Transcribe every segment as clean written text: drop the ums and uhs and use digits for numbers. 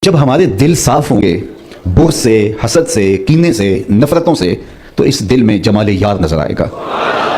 जब हमारे दिल साफ होंगे बुग़्ज़ से, हसद से, कीने से, नफ़रतों से, तो इस दिल में जमाल यार नज़र आएगा।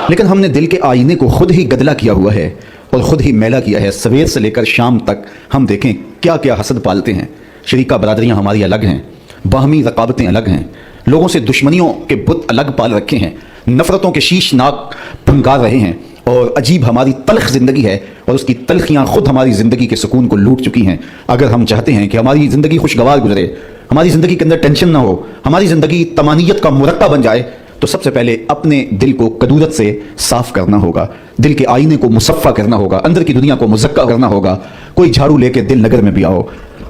लेकिन हमने दिल के आईने को खुद ही गदला किया हुआ है और ख़ुद ही मैला किया है। सवेर से लेकर शाम तक हम देखें क्या क्या हसद पालते हैं। शरीका बरादरियाँ हमारी अलग हैं, बाहमी रकाबतें अलग हैं, लोगों से दुश्मनियों के बुत अलग पाल रखे हैं, नफ़रतों के शीशनाक भंगार रहे हैं, और अजीब हमारी तल्ख़ ज़िंदगी है और उसकी तल्खियाँ ख़ुद हमारी ज़िंदगी के सुकून को लूट चुकी हैं। अगर हम चाहते हैं कि हमारी ज़िंदगी खुशगवार गुजरे, हमारी ज़िंदगी के अंदर टेंशन ना हो, हमारी ज़िंदगी तमानियत का मुरक्का बन जाए, तो सबसे पहले अपने दिल को कदूरत से साफ़ करना होगा, दिल के आईने को मुसफ़ा करना होगा, अंदर की दुनिया को मुज़क्का करना होगा। कोई झाड़ू लेके दिल नगर में भी आओ,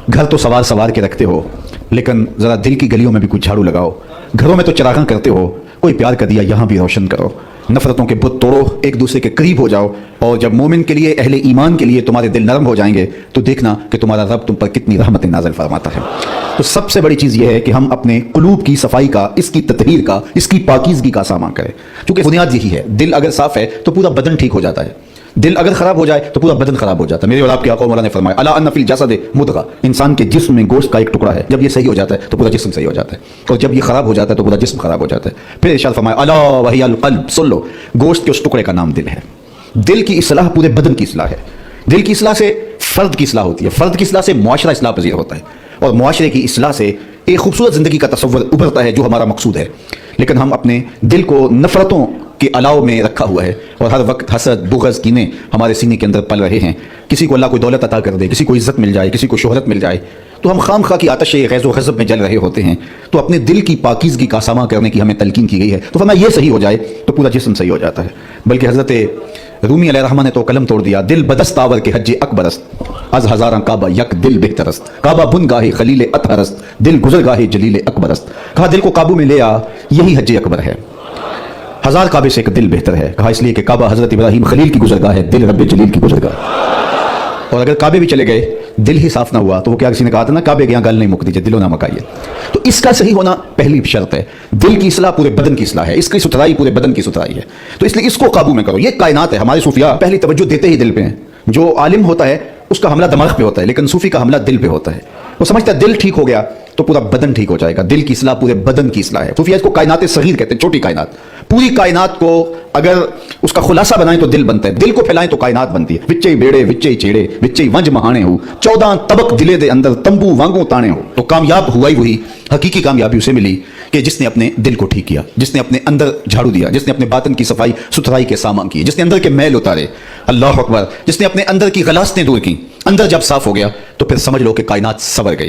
घर तो सवार सवार के रखते हो, लेकिन ज़रा दिल की गलियों में भी कुछ झाड़ू लगाओ। घरों में तो चरागां करते हो, कोई प्यार का दिया यहाँ भी रोशन करो। नफ़रतों के बुत तोड़ो, एक दूसरे के करीब हो जाओ, और जब मोमिन के लिए, अहले ईमान के लिए तुम्हारे दिल नरम हो जाएंगे, तो देखना कि तुम्हारा रब तुम पर कितनी रहमतें नाज़िल फरमाता है। तो सबसे बड़ी चीज़ यह है कि हम अपने कुलूब की सफाई का, इसकी ततहीर का, इसकी पाकीज़गी का सामान करें, क्योंकि बुनियाद यही है। दिल अगर साफ़ है तो पूरा बदन ठीक हो जाता है, दिल अगर खराब हो जाए तो पूरा बदन खराब हो जाता है। मेरे और आपके आका मौला ने फरमाया, अला अन्ना फिल जसद मुद्गा, इंसान के जिस्म में गोश्त का एक टुकड़ा है, जब ये सही हो जाता है तो पूरा जिस्म सही हो जाता है, और जब ये खराब हो जाता है तो पूरा जिस्म खराब हो जाता है। फिर इरशाद फरमाया, अला वहियल क़ल्ब, सुन लो, गोश्त के उस टुकड़े का नाम दिल है। दिल की इस्लाह पूरे बदन की इस्लाह है। दिल की इस्लाह से फ़र्द की इस्लाह होती है, फ़र्द की इस्लाह से मुआशरा इस्लाह पज़ीर होता है, और मुआशरे की इस्लाह से एक खूबसूरत ज़िंदगी का तसव्वुर उभरता है, जो हमारा मकसूद है। लेकिन हम अपने दिल को नफ़रतों के अलाव में रखा हुआ है, और हर वक्त हसद, बुग़्ज़, कीने हमारे सीने के अंदर पल रहे हैं। किसी को अल्लाह कोई दौलत अता कर दे, किसी को इज़्ज़त मिल जाए, किसी को शोहरत मिल जाए, तो हम खाम खा की आतश ग़ैज़ व ग़ज़ब में जल रहे होते हैं। तो अपने दिल की पाकीज़गी का सामा करने की हमें तलकीन की गई है। तो फरमाया ये सही हो जाए तो पूरा जिस्म सही हो जाता है। बल्कि हज़रत रूमी अलैहिर्रहमा ने तो कलम तोड़ दिया, दिल बदस्त आवर के हज्जे अकबरस्त, अज हज़ारा काबा यक दिल बेहतरस्त, काबा बुन गाहे खलील अतहरस्त, दिल गुजर गाहे जलील अकबरस्त। कहा दिल को काबू में ले आ, यही हज्जे अकबर है, हजार काबे से एक दिल बेहतर है। कहा इसलिए कि काबा हजरत इब्राहिम खलील की गुजरगाह है, दिल रब्बे जलील की गुजरगाह। और अगर काबे भी चले गए, दिल ही साफ ना हुआ, तो वो क्या किसी ने कहा था ना, काबे गया गल नहीं मुक दीजिए, दिलो ना मकाइए। तो इसका सही होना पहली शर्त है। दिल की इस्लाह पूरे बदन की इस्लाह है, इसकी सुथराई पूरे बदन की सुथराई है। तो इसलिए इसको काबू में करो। ये कायनात है। हमारे सूफिया पहली तवज्जो देते ही दिल पे हैं। जो आलिम होता है उसका हमला दिमाग पे होता है, लेकिन सूफी का हमला दिल पे होता है। वो समझता है दिल ठीक हो गया तो पूरा बदन ठीक हो जाएगा। दिल की इस्लाह पूरे बदन की इस्लाह है। सूफिया इसको कायनात सगीर कहते हैं, छोटी कायनात। पूरी कायनात को अगर उसका खुलासा बनाए तो दिल बनता है, दिल को फैलाएं तो कायनात बनती है। विच्चे बेड़े विच्चे चेड़े विच्चे वंज महाने हो, 14 तबक दिले दे अंदर तंबू वांगू ताने हो। तो कामयाब हुआ ही वही, हकीकी कामयाबी उसे मिली कि जिसने अपने दिल को ठीक किया, जिसने अपने अंदर झाड़ू दिया, जिसने अपने बातन की सफाई सुथराई के सामान किए, जिसने अंदर के मैल उतारे, अल्लाह अकबर, जिसने अपने अंदर की गलास्तें दूर की। अंदर जब साफ हो गया तो फिर समझ लो कि कायनात संवर गई।